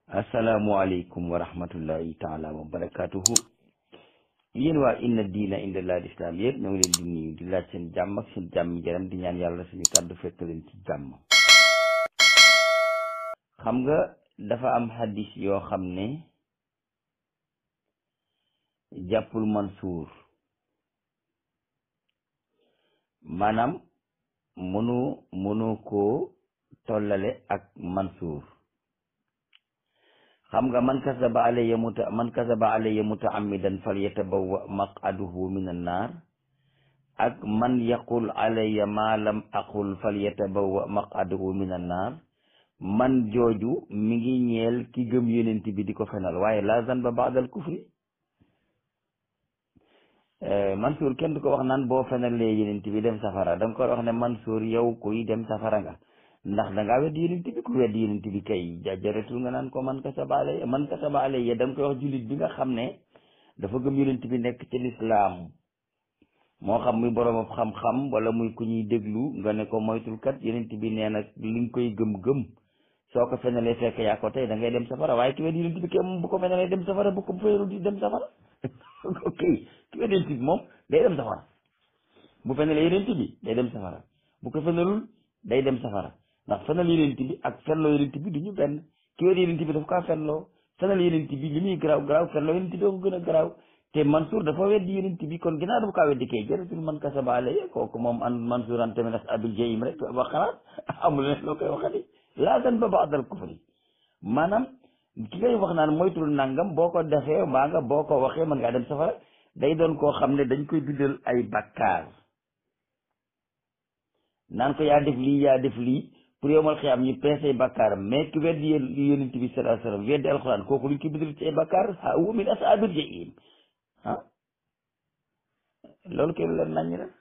asalaamualeykum wa rahmatullahi taala wa barakatuhu. yéen waa inna diina inda laa lislaam yëpp ñoo ngi leen di nuyu di laaj seen jàmm ak seen jàmm jaram di ñaan yàlla suñu kàddu fekk leen ci jàmm. xam nga dafa am hadis yoo xam ne jàppul Mansuur maanaam mënu koo tollale ak Mansuur. xam nga man kasaba alayya mutaammidan falyatabawwa maq'adahu min annaar ak man yaqul alayya ma lam aqul falyatabawwa maq'adahu min annaar man jooju mi ngi ñeel ki gëm yonent bi di ko fenal waaye la zanba ba'dal kufri. Mansour kenn du ko wax naan boo fenalee yonent bi dem safara danga ko wax ne Mansour yow kuy dem safara nga ndax da ngaa weddi yonent bi ku weddi yonent bi kay jaratul nga naan ko man kasaba alayya da nga koy wax jullit bi nga xam ne dafa gëm yonent bi nekk ci lislaam moo xam muy borom xam-xam wala muy ku ñuy déglu nga ne ko moytul kat yonent bi nee na li nga koy gëm-gëm soo ko fenalee fekk yaa ko tey da ngay dem safara waaye ki weddi yonent bi kay moom bu ko fenalee dem safara bu ko fayru di dem safara ok ki weddi yonent bi moom day dem safara bu fenalee yonent bi day dem safara bu ko fenalul day dem safara ndax fenal yonent bi ak fenloo yonent bi du ñu benn ki weddi yonent bi daf kaa fenloo fenal yonent bi li muy garaaw fenloo yonent bi doo ko gën a garaaw te Mansour dafa weddi yonent bi kon ginnaaw dafa kaa weddi kay jaratul man kasaba alayya kooku moom an Mansour anta min ashabil jahim rek wax xalaat amul leen loo koy waxati laa zanba ba'dal kufri maanaam ki ngay wax naan moytul nangam boo ko defee mbaa nga boo ko waxee mën ngaa dem safara day doon koo xam ne dañ koy bindal ay bakkaar naan ko yaa def lii pour yow mal xiyaam ñu peesay bakkaaram mais ki weddi yonent bi sallallahu alayhi wasallam weddi alxuraan kooku luñ ko bindal ci ay bakkaar ha huwa min ashaabil jahim loolu kay leen nañ rek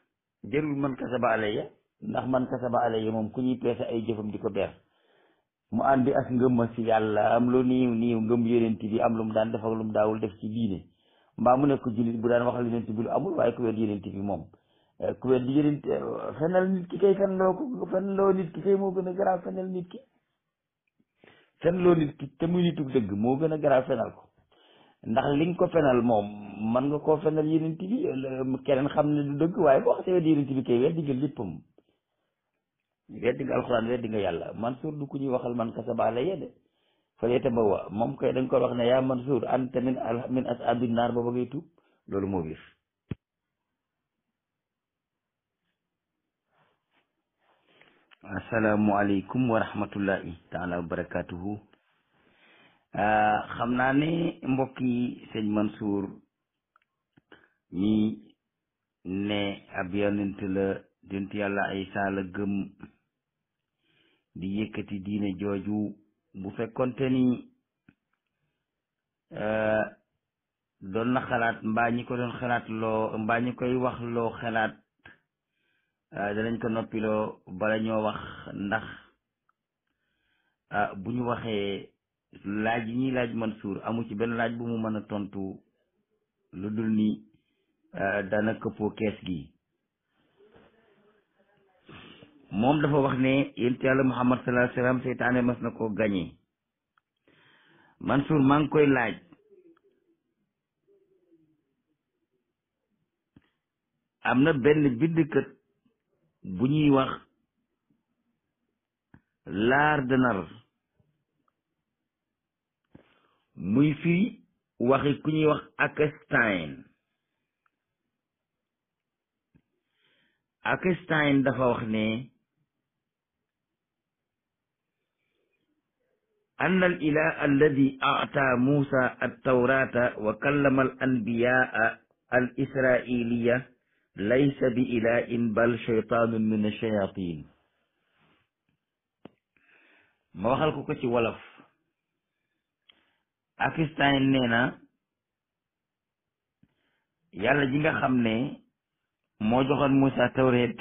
jërul man kasaba alayya ndax man kasaba alayya moom ku ñuy peese ay jëfam di ko beer mu àndi ak ngëmma si yàlla am lu niiw ngëm yonent bi am lu mu daan def ak lu mu daawul def ci diine mbaa mu nekk jullit bu daan waxal yonent bi lu amul waaye ku weddi yonent bi moom ku weddi yonent fenal nit ki kay fenloo nit ki kay moo gën a garaaw fenal nit ki fenloo nit ki te muy nitug dëgg moo gën a garaaw fenal ko ndax li nga ko fenal moom man nga koo fenal yonent bi keneen xam ne du dëgg waaye boo xasee weddi yonent bi kay weddi nga léppam weddi nga alxuraan weddi nga yàlla Mansour du ku ñuy waxal man kasaba alayya de falyatabawwa moom koy dañ ko wax ne yaa Mansour anta min ashabin naar ba ngay tuub loolu moo biir. asalaamualeykum wa rahmatullahi taala wa barakatuhu. xam naa ne mbokk yi sëñ Mansour ñi ne ab yonent la dent yàlla Isa la gëm di yëkkati diine jooju bu fekkonte ni doon na xalaat mbaa ñi ko doon xalaat loo mbaa ñi koy wax loo xalaat danañ ko noppiloo bala ñoo wax ndax bu ñu waxee laaj yi ñuy laaj Mansour amu ci benn laaj bu mu mën a tontu lu dul ni dana këppoo kees gi. moom dafa wax ne yonent yàlla Muhammad sallallahu alayhi wasallam seytaane mas na koo gañe. Mansour maa ngi koy laaj am na benn bindkat bu ñuy wax Lardner muy firi waxi ku ñuy wax Akestein dafa wax ne أن الإله الذي أعطى موسى التوراة وكلم الأنبياء الإسرائيلية ليس بإله بل شيطان من الشياطين. ma waxal ko ci wolof. Akestein nee na yàlla ji nga xam ne moo joxoon Moussa tawreet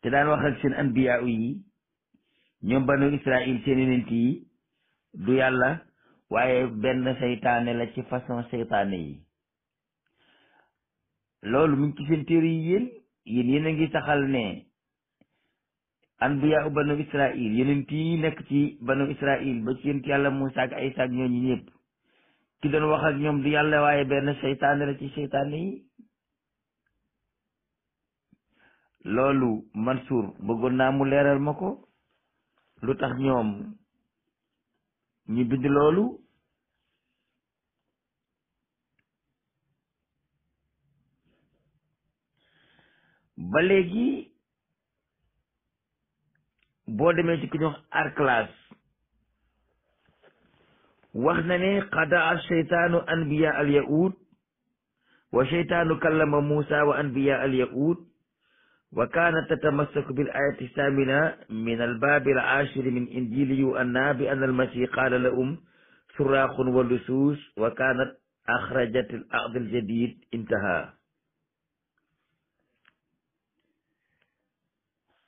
te daan wax ak seen anbiya yi ñoom banu Israël seen yonent yi du yàlla waaye benn seytaane la ci façon seytaane yi. loolu mu ngi ci seen téere yi yéen a ngi saxal ne anbiya banu Israil yonent yi nekk ci banu Israil ba ci yonent yàlla Muusaa ak Aysa ak ñooñu ñëpp ki doon wax ak ñoom du yàlla waaye benn seytaane la ci seytaane yi. loolu Mansour bëggoon naa mu leeral ma ko lu tax ñoom ñu bind loolu. ba léegi boo demee ci ku ñu wax Arclas wax na ne qadaa sheytaanu anbiya al yahud wa sheytaanu kallama Muusa wa anbiya al yahud wa kaanat tatamassaku bil ayati samina min al baabi al ashiri min injili Yuhanna bi anna al masih qaala lahum suraaxun wa lusuus wa kaanat axrajat al aqd al jadid intaha.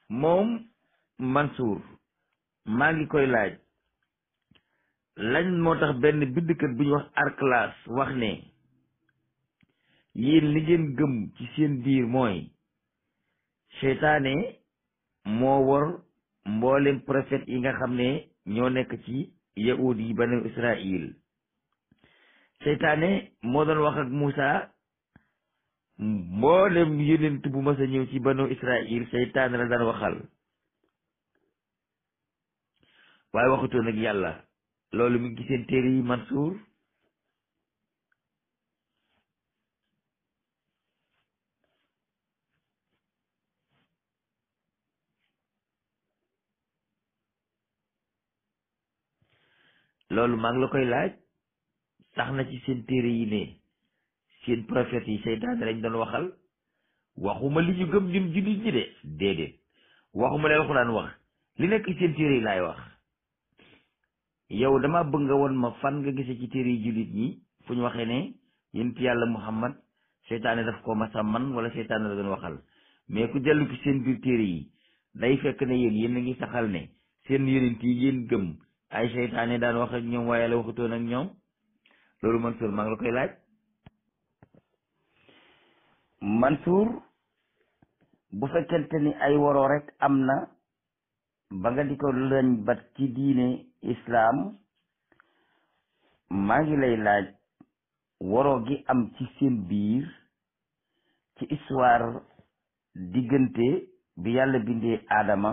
moom Mansour maa ngi koy laaj lañ moo tax benn bindkat bu ñu wax Arclas wax ne yéen li ngeen gëm ci seen biir mooy seytaane moo war mboolem prophète yi nga xam ne ñoo nekk ci yahud yi banu Israil. seytaane moo doon wax ak Muusa mboolem yonent bu mas a ñëw ci banu Israil seytaane la daan waxal waaye waxutoon ak yàlla. loolu mi ngi seen téere yi Mansour. loolu maa ngi la koy laaj sax na ci seen téere yi ne seen prophètes yi seytaane lañ doon waxal. waxuma li ñu gëm ñun jullit ñi de déedéet waxuma leen Alxuraan wax li nekk ci seen téere yi laay wax. yow dama bëgg nga won ma fan nga gisee ci téere yi jullit ñi fu ñu waxee ne yonent yàlla Muhammad seytaane daf ko masa man wala seytaane la doon waxal. mais ku dellu ci seen biir téere yi day fekk ne yéen a ngi saxal ne seen yonent yi yéen gëm ay seytaane daan wax ak ñoom waaye la waxutoon ak ñoom. loolu Mansour maa ngi la koy laaj. Mansour bu fekkente ni ay waroo rek am na ba nga di ko lañ bat ci diine islaam maa ngi lay laaj waroo gi am ci seen biir ci histoire diggante bi yàlla bindee Adama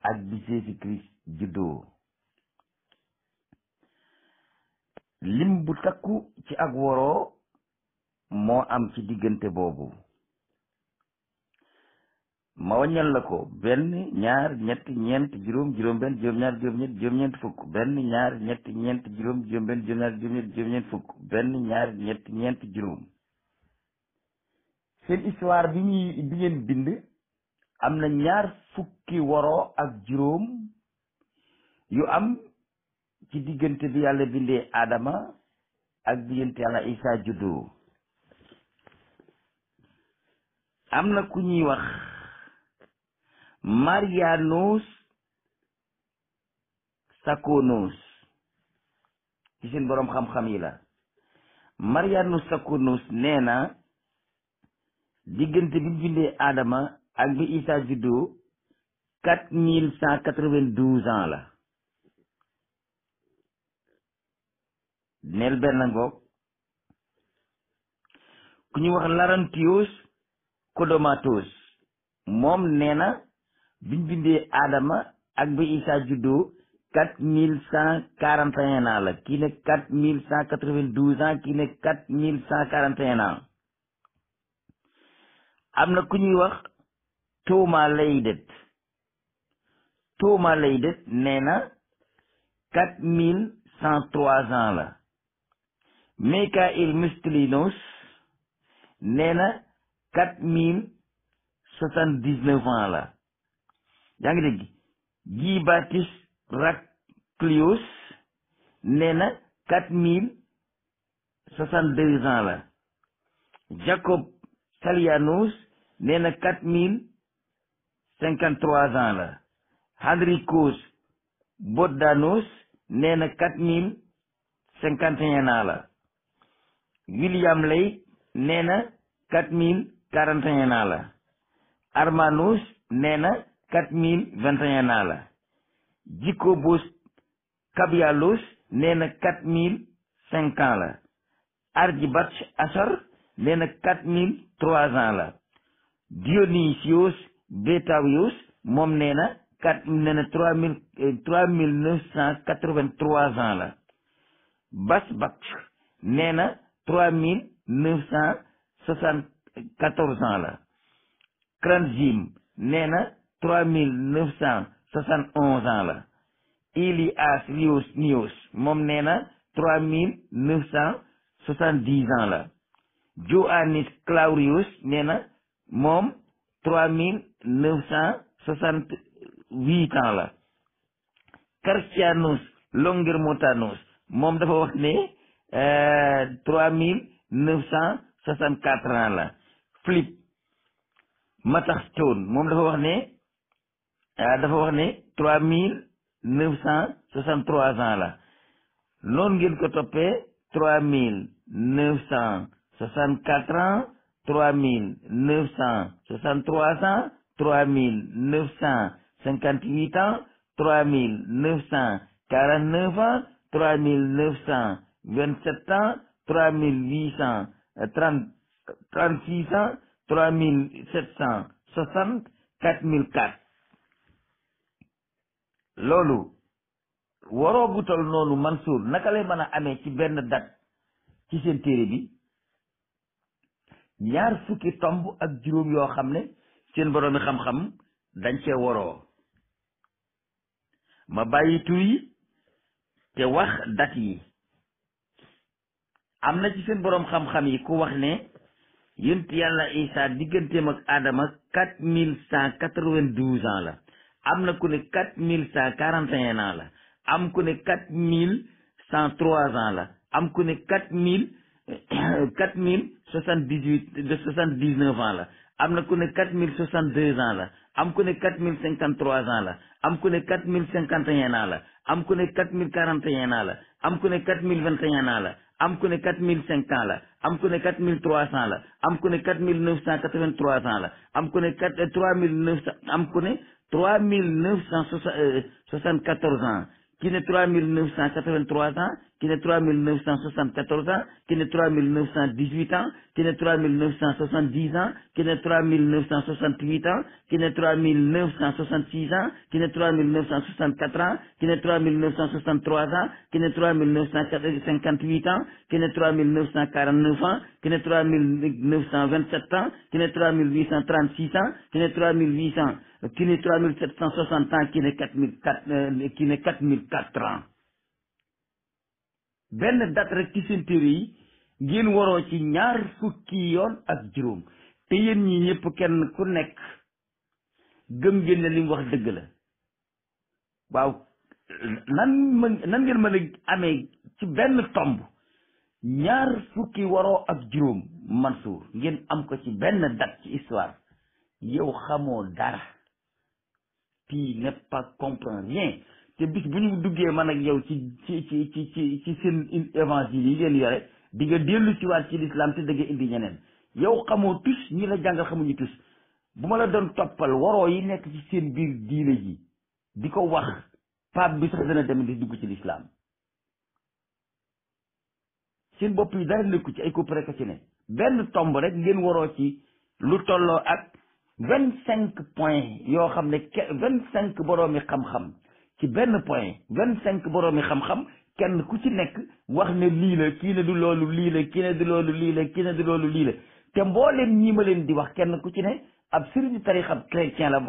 ak bi Jésus Christ juddoo lim bu takku ci ak waroo moo am ci diggante boobu. ma waññal la ko benn ñaar ñett ñeent juróom juróom benn juróom ñaar juróom ñett juróom ñeent fukk benn ñaar ñett ñeent juróom juróom benn juróom ñaar juróom ñett juróom ñeent fukk benn ñaar ñett ñeent juróom. seen histoire bi ngeen bind am na ñaar fukki waroo ak juróom yu am ci diggante bi yàlla bindee Adama ak diggante yàlla Isa juddoo. am na ku ñuy wax Marianus Sakonos ci seen boroom xam-xam yi la. Marianus Sakonos nee na diggante bi bindee Adama ak bi Isa juddoo 4192 ans la. neel benn ngoog. ku ñu wax Laurentius Kodomatos moom nee na biñ bindee Adama ak bi Isa juddoo 4141 ans la. kii ne 4192 ans kii ne 4141 ans. am na ku ñuy wax Thomas Laydet nee na 4103 ans la. Michael Mustelinos nee na 4079 ans la. yaa ngi dégg. Guy Baptiste Raclius nee na 4062 ans la. Jacob Salianus nee na 4053 ans la. Henricus Boddanos nee na 4051 ans la. William Ley nee na 4041 ans la. Armanus nee na 4021 ans la. Jacobus Cabialus nee na 4005 ans la. Arjibach Asar nee na 4003 ans la. Dionysius Betavius moom nee na 3983 ans la. Basbach nee na 3974 ans la. Cranzim nee na 3971 ans la. Elias Nius moom nee na 3970 ans la. Johannes Claurius nee na moom 3968 ans la. Carcianus Longermontanus moom dafa wax ne 3964 ans la. Philippe Matterstone moom dafa wax ne 3963 ans la. noonu ngeen ko toppee 3964 ans 3963 ans 3958 ans 3949 ans 3927 ans 3836 ans 3760 4004. loolu waroo gu tol noonu Mansour naka lay mën a amee ci benn date ci seen téere bi ñaar fukki tomb ak juróom yoo xam ne seen boroomi xam-xam dañ cee waroo. ma bàyyi tur yi te wax date yi. am na ci seen boroom xam-xam yi ku wax ne yonent yàlla Isa digganteem ak Adama 4192 ans la. am na ku ne 4141 ans la. am ku ne 4103 ans la. am ku ne 4079 ans la. am na ku ne 4062 ans la. am ku ne 4053 ans la. am ku ne 4051 ans la. am ku ne 4041 ans la. am ku ne 4021 ans la. am ku ne 4005 ans la. am ku ne 4300 la. am ku ne 4983 ans la. am ku ne 3900 am ku ne 3974 ans. ki ne 3983 ans. ki ne 3974 ans. ki ne 3918 ans. ki ne 3970 ans. ki ne 3968 ans. ki ne 3966 ans. ki ne 3964 ans. ki ne 3963 ans. ki ne 3958 ans. ki ne 3949 ans. ki ne 3927 ans. ki ne 3836 ans. ki ne 3800 ki ne 3760 ans. ki ne 4004 ans. benn date rek ci seen téere yi ngeen waroo ci ñaar fukki yoon ak juróom te yéen ñi ñëpp kenn ku nekk gëm ngeen ne li mu wax dëgg la. waaw nan ngeen mën a amee ci benn tomb ñaar fukki waroo ak juróom Mansour ngeen am ko ci benn date ci histoire. yow xamoo dara. tu n'es pas comprendre rien. te bis bu ñu duggee man ak yow ci seen évangile yi ngeen yore di nga dellu ci waat ci l'islam te da nga indi ñeneen. yow xamoo tus ñi la jàngal xamuñu tus. bu ma la doon toppal waroo yi nekk ci seen biir diine ji di ko wax pape bi sax dana dem di dugg ci l'islam. seen bopp yi dara nekku ci ay ko rek ci ne benn tomb rek ngeen waroo ci lu tolloo ak 25 points yoo xam ne 25 boroomi xam-xam ci benn point 25 boroomi xam-xam kenn ku ci nekk wax ne lii la kii ne du loolu lii la kii ne du loolu lii la kii ne du loolu lii la te mbooleem ñii ma leen di wax kenn ku ci ne ab sëriñu tarixab chrétien la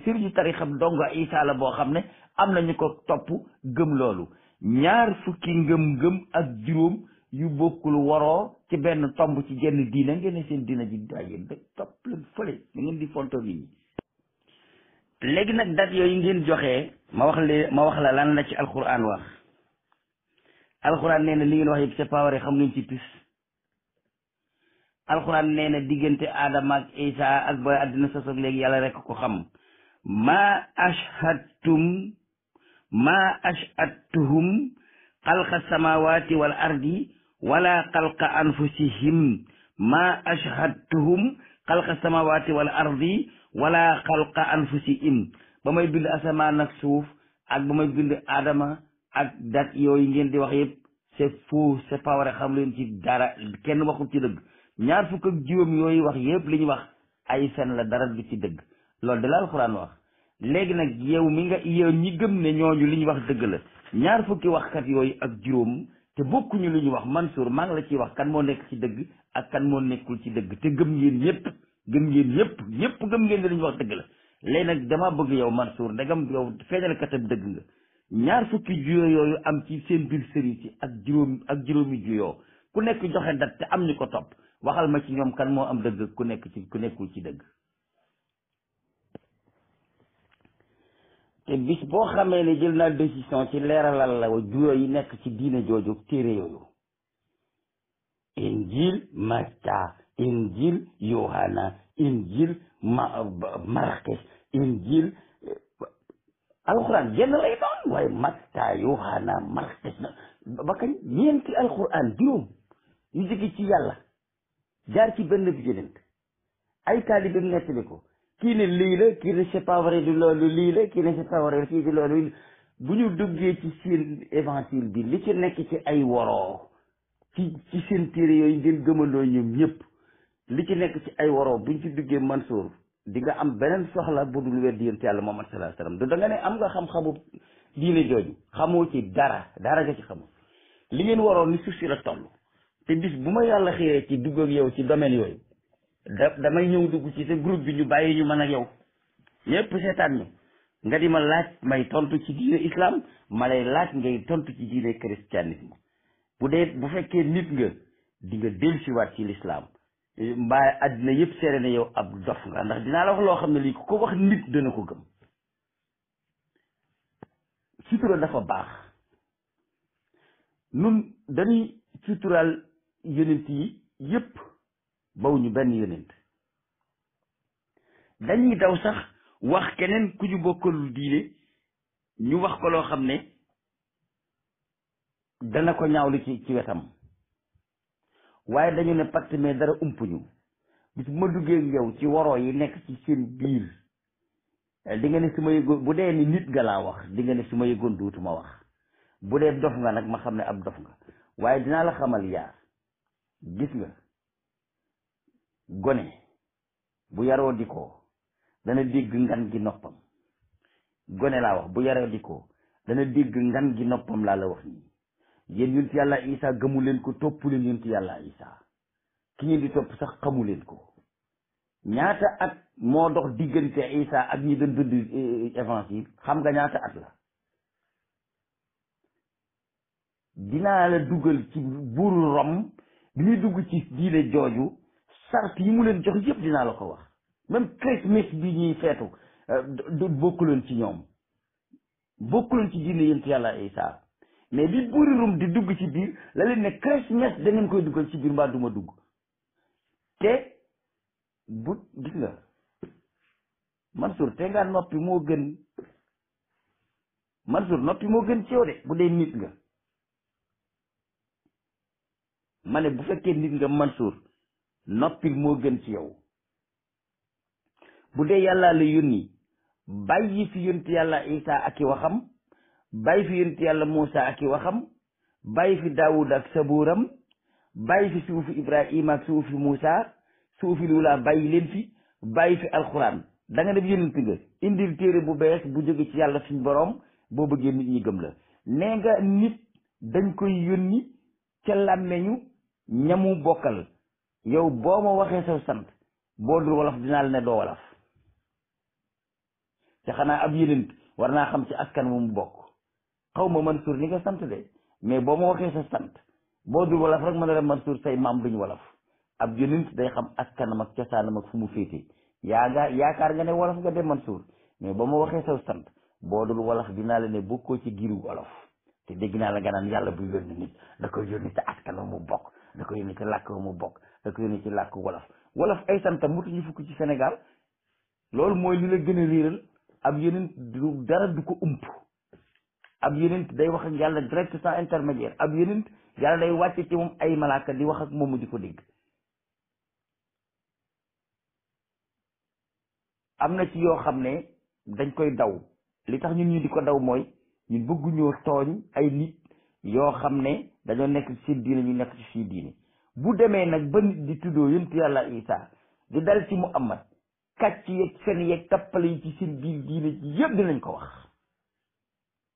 sëriñu tarixab dongo Isa la boo xam ne am nañu ko topp gëm loolu. ñaar fukki ngëm-ngëm ak juróom yu bokkul waroo ci benn tomb ci genn diina ngeen ne seen diina ji daayéen da topp leen fële da ngeen di fontoo nit ñi. léegi nag dat yooyu ngeen joxee ma wax la lan la ci alquran wax. alquran nee na li ngeen wax yëpp c'est pas vrai xam ngeen ci tus. alquran nee na diggante Adama ak Isa ak ba àddina sos ak léegi yàlla rek ko xam. ma ashhadtuhum xalqa samawati wal ardi wala xalqa anfusihim ma ashhadtuhum xalqa samawati wal ardi wala xalqa anfusihim ba may bind asamaan ak suuf ak ba may bind Adama ak dat yooyu ngeen di wax yëpp c'est faux c'est pas vrai xam leen ci dara kenn waxul ci dëgg ñaar fukk ak juróom yooyu wax yëpp li ñu wax ay fen la dara du ci dëgg loolu de la alxuraan wax léegi nag yow ñi gëm ne ñooñu li ñu wax dëgg la ñaar fukki waxkat yooyu ak juróom te bokkuñu li ñu wax Mansour maa ngi la ciy wax kan moo nekk ci dëgg ak kan moo nekkul ci dëgg te gëm ngeen ñëpp gëm ngeen ne li ñu wax dëgg la léegi nag dama bëgg yow Mansour ndegam yow feeñalkatam dëgg nga ñaar fukki juyoo yooyu am ci seen biir sëriñ si ak juróomi juyoo ku nekk joxe dat te am ñu ko topp waxal ma ci ñoom kan moo am dëgg ku nekkul ci dëgg. te bis boo xamee ne jël naa décision ci leeralal la juyoo yi nekk ci diine jooju téere yooyu injil Matta injil Yohana injil Marques injil alxuraan jenn lay doon waaye Matta Yohana Marques ba kañ ñeenti alxuraan juróom yu jóge ci yàlla jaar ci benn bi yonent ay taalibe nettali ko kii ne lii la kii ne c'est pas vrai du loolu lii la kii ne c'est pas vrai kii di loolu bu ñu duggee ci seen évangile bi li ci nekk ci ay woroo ci seen téere yooyu ngeen gëmandoo ñoom ñëpp li ci nekk ci ay woroo buñ ci duggee Mansour di nga am beneen soxla bu dul weddi yonent yàlla Muhammad sallallahu alayhi wasallam du da nga ne am nga xam-xamu diine jooju xamoo ci dara nga ci xamoo li ngeen waroon ni suuf si la toll te bis bu ma yàlla xëyee ci dugg ak yow ci domaine yooyu damay ñëw dugg ci sa groupe bi ñu bàyyi ñu mën ak yow ñëpp seetaan ñu nga di ma laaj may tontu ci diine islam ma lay laaj ngay tontu ci diine christianisme bu fekkee nit nga di nga dellusiwaat ci l'islam mbaa àddina yëpp seere ne yow ab dof nga ndax dinaa la wax loo xam ne lii ku ko wax nit dana ko gëm sutura dafa baax nun dañuy suturaal yonent yi yëpp bawuñu benn yonent dañuy daw sax wax keneen ku ñu bokkalul diine ñu wax ko loo xam ne dana ko ñaawlu ci wetam waaye dañu ne pacte mais dara umpuñu bis bu ma duggee yow ci waroo yi nekk ci seen biir di nga ne su ma yëgoon bu dee ni nit nga laa wax di nga ne su ma yëgoon duutuma wax bu dee dof nga nag ma xam ne ab dof nga waaye dinaa la xamal yaar gis nga gone bu yaroo di ko dana dégg ngan gi noppam gone laa wax bu yaroo di ko dana dégg ngan gi noppam laa la wax nii yéen yonent yàlla Isa gëmu leen ko topp leen yonent yàlla Isa ki ngeen di topp sax xamu leen ko ñaata at moo dox diggante Isa ak ñi doon bind évangile xam nga ñaata at la dinaa la dugal ci buuru Rome bi muy dugg ci diine jooju sart yi mu leen jox yëpp dinaa la ko wax même Christmas bi ñuy feetu bokkuloon ci ñoom bokkuloon ci diine yonent yàlla Isa mais bi buuri Rum di dugg ci biir la leen ne Christmas da ngeen koy duggal ci biir mbaa duma dugg te bu gis nga Mansour te ngaa noppi moo gën Mansour noppi moo gën ci yow de bu dee nit nga ma ne bu fekkee nit nga Mansour noppi moo gën ci yow bu dee yàlla la yónni bàyyi fi yonent yàlla Isa ak i waxam bàyyi fi yonent yàlla Muusa ak i waxam bàyyi fi Daawud ak sabuuram bàyyi fi suufi Ibrahima ak suufi Muusa suufi lula bàyyi leen fi bàyyi fi alxuraan da nga def yonent nga indil téere bu bees bu jóge ci yàlla suñ boroom boo bëggee nit ñi gëm la nee nga nit dañ koy yónni ca làmmeñu ñamu bokkal yow boo ma waxee sa sant boo dul wolof dinaa la ne doo wolof te xanaa ab yonent war naa xam ci askan wu mu bokk xaw ma Mansour ni nga sant de mais boo ma waxee sa sant boo dul wolof rek ma ne la Mansour say maam duñu wolof ab yonent day xam askanam ak cosaanam ak fu mu féete yaakaar nga ne wolof nga de Mansour mais boo ma waxee sa sant boo dul wolof dinaa la ne bokkoo ci giiru wolof te dégg naa la nga naan yàlla bu yónni nit da koy yónni ci askan wu mu bokk da koy yónni ci làkk wu mu bokk da koy yónni ci làkk wolof ay santam mutuñu fukk ci Sénégal loolu mooy li la gën a réeral ab yonent du dara du ko ump ab yonent day wax ak yàlla direct sans intermédiaire ab yonent yàlla day wàcce ci moom ay malaaka di wax ak moom mu di ko dégg am na ci yoo xam ne dañ koy daw li tax ñun ñu di ko daw mooy ñun bëgguñoo tooñ ay nit yoo xam ne dañoo nekk ci seen diine ñu nekk ci seen diine bu demee nag ba nit di tuddoo yonent yàlla Isa di dal ci Muhammad kàcc yeeg fen yeeg tappale yi ci seen biir diine ci yëpp dinañ ko wax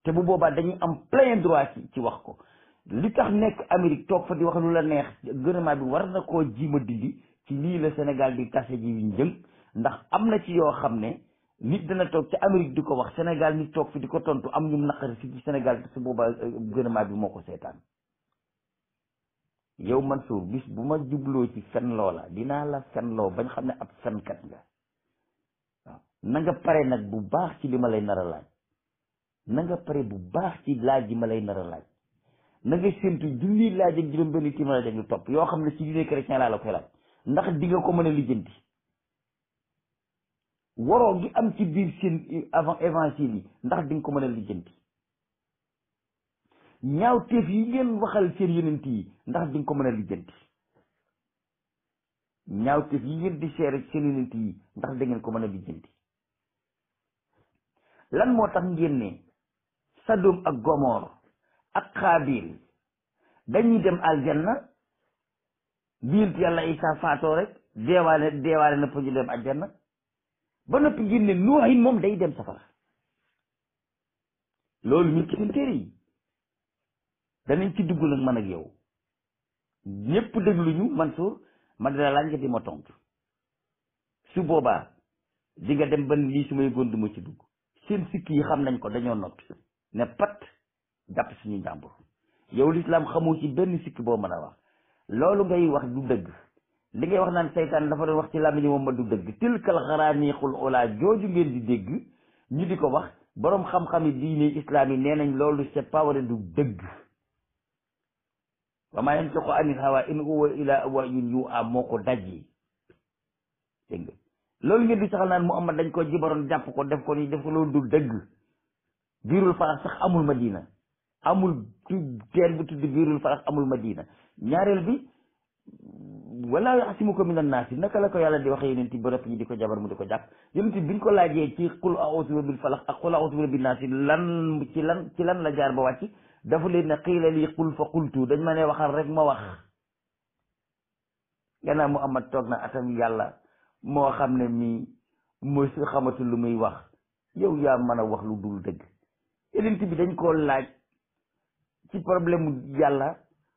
te bu boobaa dañuy am plein droit ci wax ko li tax nekk Amérique toog fa di wax lu la neex gouvernement bi war na koo jiima dindi ci lii la Sénégal di tase ji njëng ndax am na ci yoo xam ne nit dana toog ci Amérique di ko wax Sénégal nit toog fi di ko tontu am ñu naqari fi ci Sénégal te su boobaa gouvernement bi moo ko seetaan yow Mansour bis bu ma jubloo ci fen loola dinaa la fenloo bañ xam ne ab fenkat nga waaw na nga pare nag bu baax ci li ma lay nar a laaj na nga pare bu baax ci laaj yi ma lay nar a laaj na nga séntu junni laaj ak juróom benn téeméer laaj yu topp yoo xam ne ci diine chrétien laa la koy laaj ndax di nga ko mën a lijjanti waroo gi am ci biir seen avant évangile yi ndax di nga ko mën a lijjanti ñaaw teef yi ngeen waxal seen yonent yi ndax di nga ko mën a lijjanti ñaaw teef yi ngeen di seere seen yonent yi ndax da ngeen ko mën a lijjanti lan moo tax ngeen ne Sadom ak Gomor ak Xaabil dañuy dem aljanna biir yàlla Isa faatoo rek deewaale na pour ñu dem aljanna ba noppi ngeen ne Nuuhin moom day dem safara loolu ñu ci seen téere yi danañ ci dugg nag man ak yow ñëpp dégluñu Mansour ma dina laaj nga di ma tontu su boobaa di nga dem ba lii su may góor ma ci dugg seen sikki yi xam nañ ko dañoo noppi ne pat jàpp suñu njàmbur yow lislaam xamoo ci benn sikki boo mën a wax loolu ngay wax du dëgg li ngay wax naan seytaan dafa doon wax ci làmmiñu moom ma du dëgg tilkal xaraaniixul olaa jooju ngeen di dégg ñu di ko wax boroom xam-xam yi diine islaam yi nee nañ loolu c'est pas vrai du dëgg wa maa yantiqu anil hawaa in huwa illaa wahyun yuuhaa moo ko dajji dégg nga loolu ngeen di saxal naan Muhammad dañ ko jibaroon jàpp ko def ko ni def ko loolu du dëgg biirul farax sax amul Madina amul teen bu tudd biirul farax amul Madina ñaareel bi wala ya'simuka minan naasi naka la ko yàlla di waxee yonent ba noppi ñi di ko jabar mu di ko jàpp yonent biñ ko laajee ci qul a'uuzu bil falaq ak qul a'uuzu bi rabbin naas ci lan la jaar ba wàcc dafa leen ne qiila lii qul fa qultu dañ ma ne waxal rek ma wax gannaaw Muhammad toog na atam yàlla moo xam ne mii mooy su xamatul lu muy wax yow yaa mën a wax lu dul dëgg yonent bi dañ koo laaj ci problème mu yàlla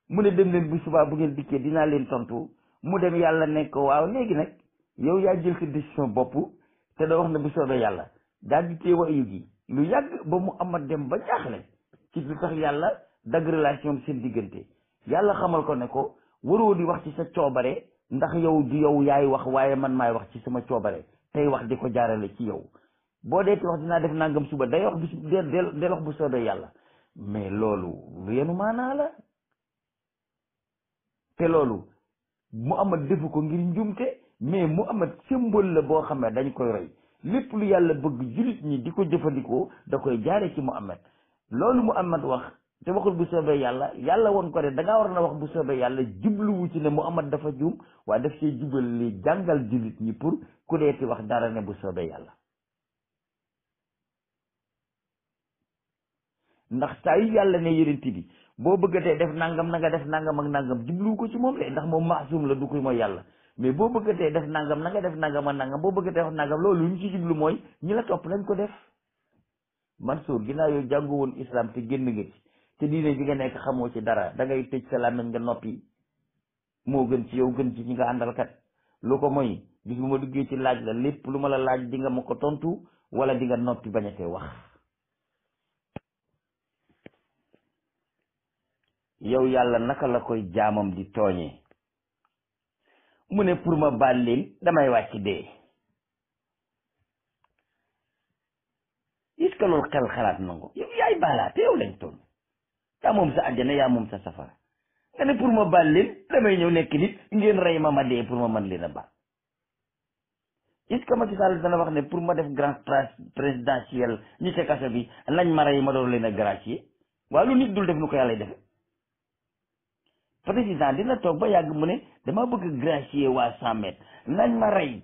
mu ne dem leen bu subaa bu ngeen dikkee dinaa leen tontu mu dem yàlla nekk ko waaw léegi nag yow yaa jël sa décision bopp te da wax ne bu soobee yàlla daal di téye wayu gi lu yàgg ba mu amat dem ba jaaxle ci lu tax yàlla dagg relation seen diggante yàlla xamal ko ne ko waroo di wax ci sa coobare ndax yow du yow yaay wax waaye man maay wax ci sama coobare tey wax di ko jaarale ci yow boo dee wax dinaa def nangam suba day wax bis del wax bu soobee yàlla mais loolu lu yenu maanaa la te loolu Muhammad defu ko ngir njumte mais Muhammad symbole la boo xam ne dañ koy roy lépp lu yàlla bëgg jullit ñi di ko jëfandikoo da koy jaare ci Muhammad loolu Muhammad wax te waxul bu soobee yàlla yàlla woon ko de da ngaa war na wax bu soobee yàlla jubluwu ci ne Muhammad dafa juum waaye daf see jubal li jàngal jullit ñi pour ku deeti wax dara ne bu soobee yàlla ndax saa yu yàlla ne yonent bi boo bëggatee def nangam na nga def nangam ak nangam jubluwu ko ci moom de ndax moom maasum la du koy mooy yàlla mais boo bëggatee def nangam na nga def nangam ak nangam boo bëggatee def nangam loolu ñu ci jublu mooy ñi la topp nañ ko def Mansour ginnaaw yow jàngu woon islam te génn nga ci te diine bi nga nekk xamoo ci dara da ngay tëj sa làmmiñ nga noppi moo gën ci yow gën ci ñi nga àndalkat lu ko mooy bis bu ma duggee ci laaj la lépp lu ma la laaj di nga ma ko tontu wala di nga noppi bañatee wax yow yàlla naka la koy jaamam di tooñee mu ne pour ma baal leen damay wàcc dee est-ce que loolu xel xalaat nangu yow yaay baalaate yow lañ tooñ yaa moom sa àjjana yaa moom sa safara nga ne pour ma baal leen damay ñëw nekk nit ngeen rey ma dee pour ma mën leen a baal est-ce que Macky Sall dana wax ne pour ma def grand présidentiel ñi ca kaso bi lañ ma rey ma doon leen a gracier waaye lu nit dul def nu ko yàlla defe président dina toog ba yàgg mu ne dama bëgg gracier waa 100 mètres nañ ma rey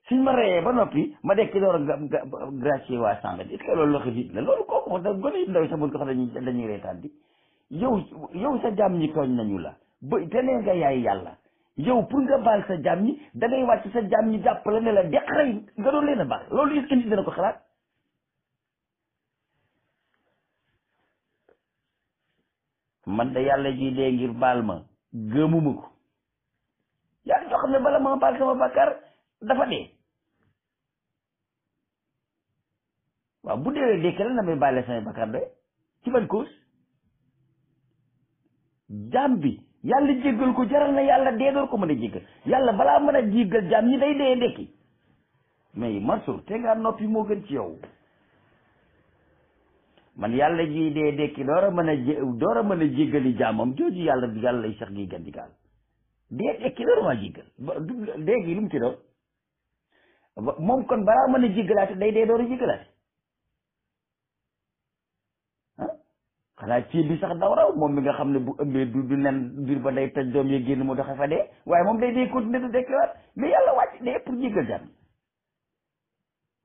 suñ ma reyee ba noppi ma dekki door a gracier waa sànga est-ce que loolu loxo nit la loolu kooku wax da gone yu ndaw sax buñ ko xam dañuy reetaan di yow sa jaam ñi tooñ nañu la ba te nee nga yaay yàlla yow pour nga baal sa jaam ñi da ngay wàcc sa jaam ñi jàppale ne la deq rey nga doon leen a baal loolu est-ce que nit dina ko xalaat man da yàlla ji dee ngir baal ma gëmuma ko yàlla joo xam ne bala ma baal sama bàkkaar dafa dee waaw bu deewee dee kenn na may baale samay bàkkaar de ci ban cause jaam bi yàlla jéggal ko jaral na yàlla dee door ko mën a jéggal yàlla balaa mën a jéggal jaam ñi day dee dekki mais Mansour te nga noppi moo gën ci yow man yàlla ji dee dekki door a mën a jéggali jaamam jooju yàlla lay sax gi gandigaal dee dekki door maa jéggal dee gi lu mu ci doon moom kon balaa mën a jéggalaate day dee door a jéggalaate xanaa ci bi sax daw raw moom mi nga xam ne bu ëmbee du nen biir ba day toj doom yi génn mu doxe fa dee waaye moom day dee continuer du dekkiwaat mais yàlla wàcc dee pour jéggal jàmm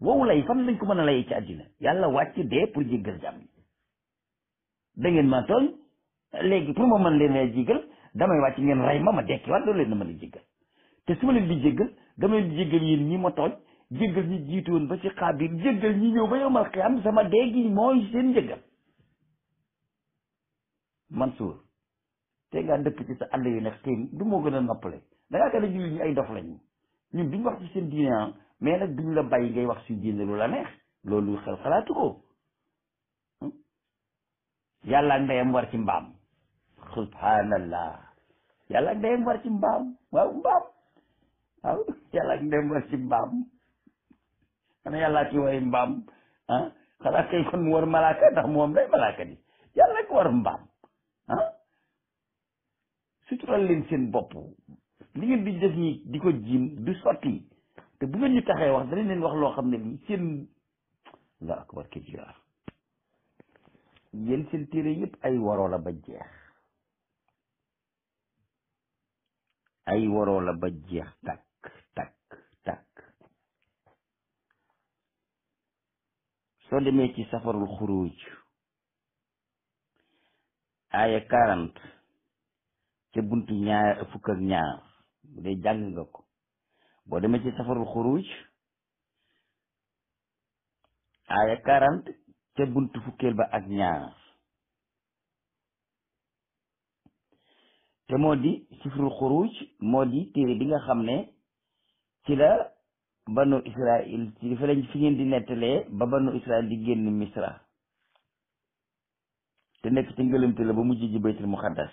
woowu lay fan lañ ko mën a layee ci àddina yàlla wàcc dee pour jéggal jàmm da ngeen maa tooñ léegi pour ma mën leen a jéggal damay wàcc ngeen rey ma dekkiwaat loolu leen na mën a jéggal te su ma leen di jéggal damay leen di jéggal yéen ñi ma tooñ jéggal ñi jiitu woon ba ci xaabil jéggal ñi ñëw ba yomal xiyam sama dee gi mooy seen njéggal Mansour te ngaa dëkk ci sa àll yu nekk tey du moo gën a noppale da ngaa gën a jullit ñi ay dof lañu ñun duñ wax ci seen diine mais nag duñ la bàyyi ngay wax si diine lu la neex loolu xel xalaatu ko yàlla ak ndeyam war ci mbaam subhanallah yàlla ak ndeyam war ci mbaam waaw yàlla ak ndeyam war ci mbaam xanaa yàllaa ci way mbaam xanaa kay kon mu war malaaka ndax moom day malaaka di yàlla ko war mbaam sutural leen seen bopp li ngeen di def ñi di ko jiim du sotti te bu ngeen ñu taxee wax danañ leen wax loo xam ne bi seen la akbar kabira yéen seen téere yëpp ay waroo la ba jeex takk soo demee ci safarul xuruj aaya 40 ca buntu fukk ak ñaar bu dee jàng nga ko boo demee ci safarul xuruj aaya 40 ca buntu fukkeel ba ak ñaar te moo di safarul xuruj moo di téere bi nga xam ne ci la banu Israil ci fa lañ fi ngeen di nettalee ba banu Israil di génn Misra te nekk ci ngëlëmte la ba mujj ji baytul muqaddas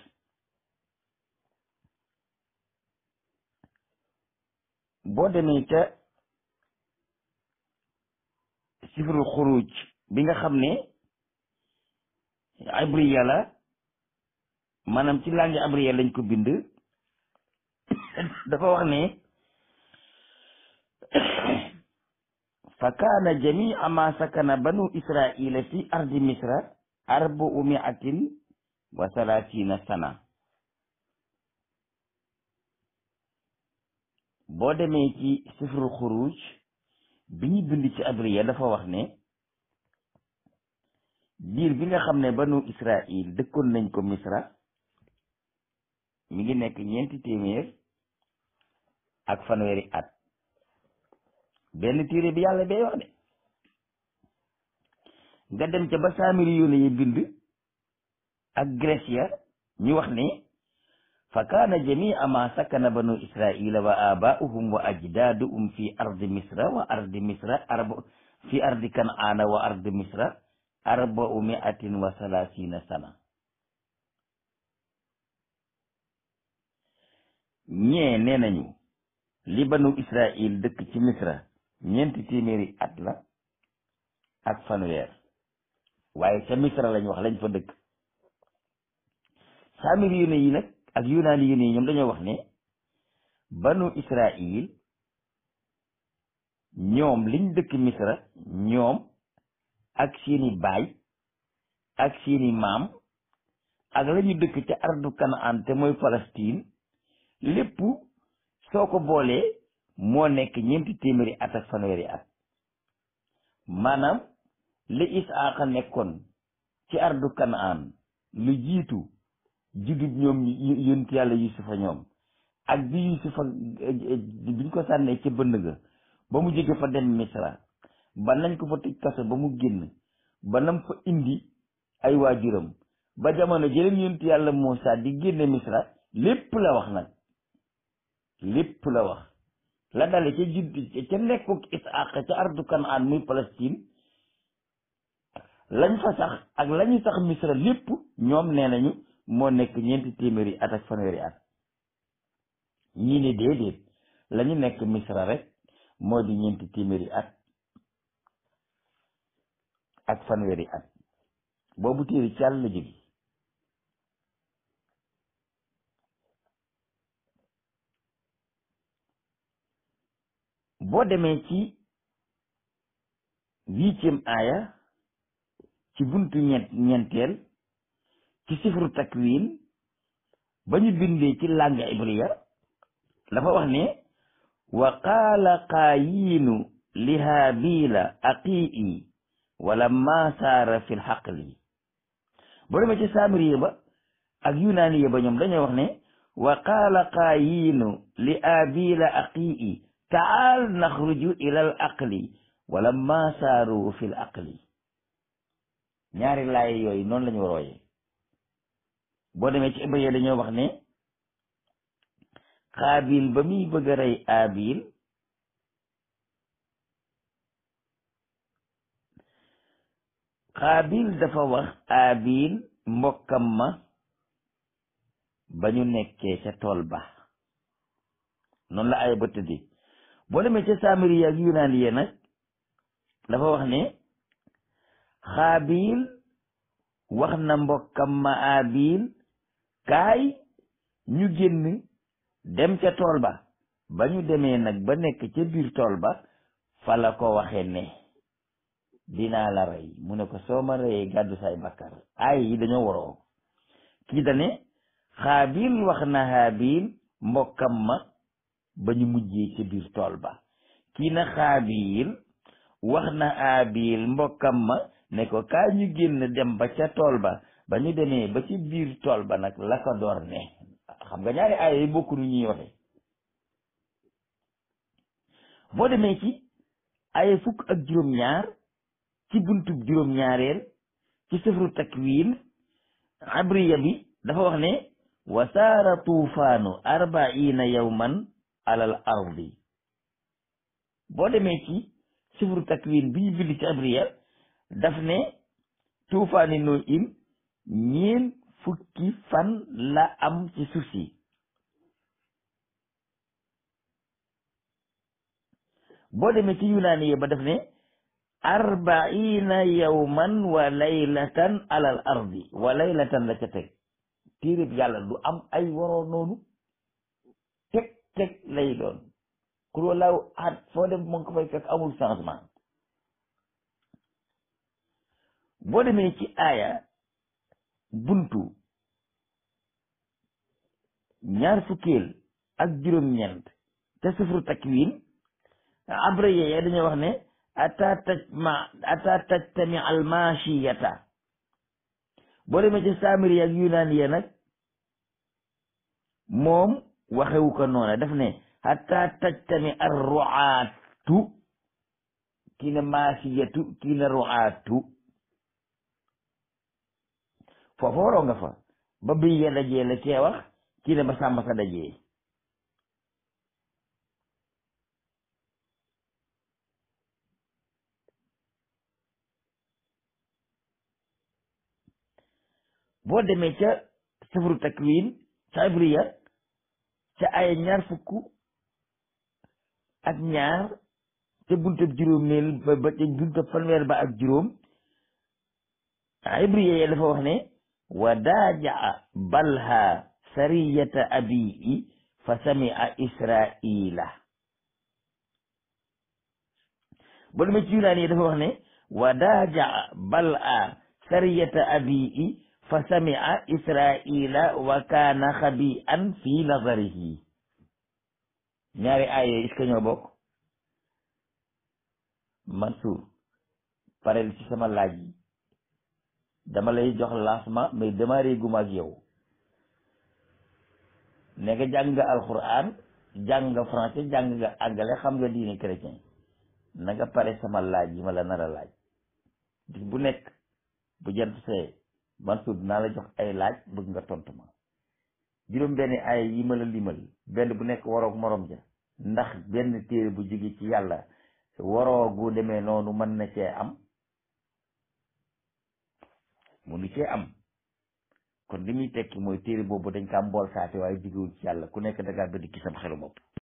boo demee ca sifrul xuruj bi nga xam ne abriya la maanaam ci langue abriya lañ ko bind dafa wax ne fa kaana jamia ma sakana banu israila fi ardi misra 430 sana boo demee ci sifrul xuruj bi ñu bind ci abriya dafa wax ne diir bi nga xam ne banu israil dëkkoon nañ ko misra mi ngi nekk 400 ak fanweeri at benn téere bi yàlla bay wax de nga dem ca ba saamiri yoone yi bind ak Grèce ñu wax ne fa kaana jamia ma sakana banu israila wa abaa'uhum wa ajdaduhum fi ardi misra wa ardi misra fi ardi kan'ana wa ardi misra 430 sana ñee nee nañu li banu israil dëkk ci misra 400 at la ak fanweer waaye ca misra lañ wax lañ fa dëkk saamiri yu ne yi nag ak yunaani yu ne yi ñoom dañoo wax ne banu israil ñoom liñ dëkk misra ñoom ak seeni baay ak seeni maam ak lañu dëkk ca ardu kanaan te mooy Palestine lépp soo ko boolee moo nekk ñeenti téeméeri at ak fanweeri at maanaam li Isaaqa nekkoon ci ardu Kanaan lu jiitu juddub ñoom yonent yàlla Yusufa ñoom ak bi Yusufa biñ ko sànnee ca bënd ga ba mu jóge fa dem Misra ba nañ ko fa tëj kaso ba mu génn ba nam fa indi ay waajuram ba jamono jëleen yonent yàlla Muusa di génne Misra lépp la wax nag lépp la wax la dale ca judd ca nekkuk Isaaqa ca ardu Kanaan muy Palestine lañ fa sax ak lañu sax Misra lépp ñoom nee nañu moo nekk ñeenti téeméeri at ak fanweeri at ñii ne déedéet la ñu nekk Misra rek moo di ñeenti téeméeri at ak fanweeri at boobu téere ci Yàlla la jóge boo demee ci 8e aaya ci buntu ñeenteel ci sifru takwin ba ñu bindee ci langue ibriya dafa wax ne wa qaala qaayiinu li haabila aqii wala ma saara fi lxaqli boo demee ci samiriya ba ak yunaaniya ba ñoom dañoo wax ne wa qaala qaayiinu li haabila aqii taal naxruju ila al aqli wala ma saaru fi l aqli ñaari laay yooyu noonu la ñu warooyee boo demee ci ibriya dañoo wax ne xaabil ba muy bëgg a rey aabil xaabil dafa wax aabil mbokkam ma ba ñu nekkee ca tool ba noonu la ay ba tëddee boo demee ca samiriya ak yunaaniya nag dafa wax ne xaabil wax na mbokkam ma aabil kaay ñu génn dem ca tool ba ba ñu demee nag ba nekk ca biir tool ba fa la ko waxee ne dinaa la rey mu ne ko soo ma reyee gàddu say bakkar ay yi dañoo waroo kii dane xaabil wax na haabil mbokkam ma ba ñu mujjee ca biir tool ba kii na xaabil wax na aabil mbokkam ma ne ko kaa ñu génn dem ba ca tool ba ba ñu demee ba ci biir tool ba nag la ko door ne xam nga ñaari aaya yi bokku nu ñuy waxe boo demee ci aaya fukk ak juróom-ñaar ci buntub juróom-ñaareel ci sifru takwin abriya bi dafa wax ne wa saara tuufaanu 40 yawman alal ardi boo demee ci sifru takwin bi ñu bind ci abriya daf ne tuufaani noo in ñeen fukki fan la am ci suuf si boo demee ci yunaani ba daf ne 40 yawman wa laylatan alal ardi wa laylatan la ca teg téereb yàlla du am ay waroo noonu teg lay doon ku walaaw at foo dem mo ngi ko fay fekk amul changement boo demee ci aaya buntu ñaar fukkeel ak juróom-ñeent te sifru takwin abriya ya dañoo wax ne ata tajtami al mashiyata boo demee ci samiri ak yunaaniya nag moom waxewu ko noona daf ne ata tajtami ar ru'atu kii na mashiyatu kii na ru'atu foofa waroo nga fa ba biy ya dajee la cee wax kii ne ba sàmm sa dajee boo demee ca sifru takwin ca ibriya ca ay ñaar fukk ak ñaar ca buntab juróomeel ba ca buntab fanweer ba ak juróom ibriya ya dafa wax ne wa daaja balha sariyata abii fa samia israila boo demee ci yunaani yi dafa wax ne wa daaja balha sariyata abii fa samia israila wa kaana xabi'an fi nazarihi ñaari aay yooyu est-ce que ñoo bokk? Mansour parel ci sama laaj yi dama lay jox lancement mais démarré guma ak yow ne nga jàng nga alxuraan jàng nga français jàng nga àggale xam nga diine chrétien na nga pare sama laaj yi ma la nar a laaj bis bu nekk bu jant see Mansour dinaa la jox ay laaj bëgg nga tontu ma juróom benn ay yi ma la limal benn bu nekk waroog morom ja ndax benn téere bu jóge ci yàlla waroo gu demee noonu mën na cee am munu cee am kon li muy tekki mooy téere boobu dañ kaa mbool saate waaye jógewul ci yàlla ku nekk da ngaa bëgg ci sam xelu bopp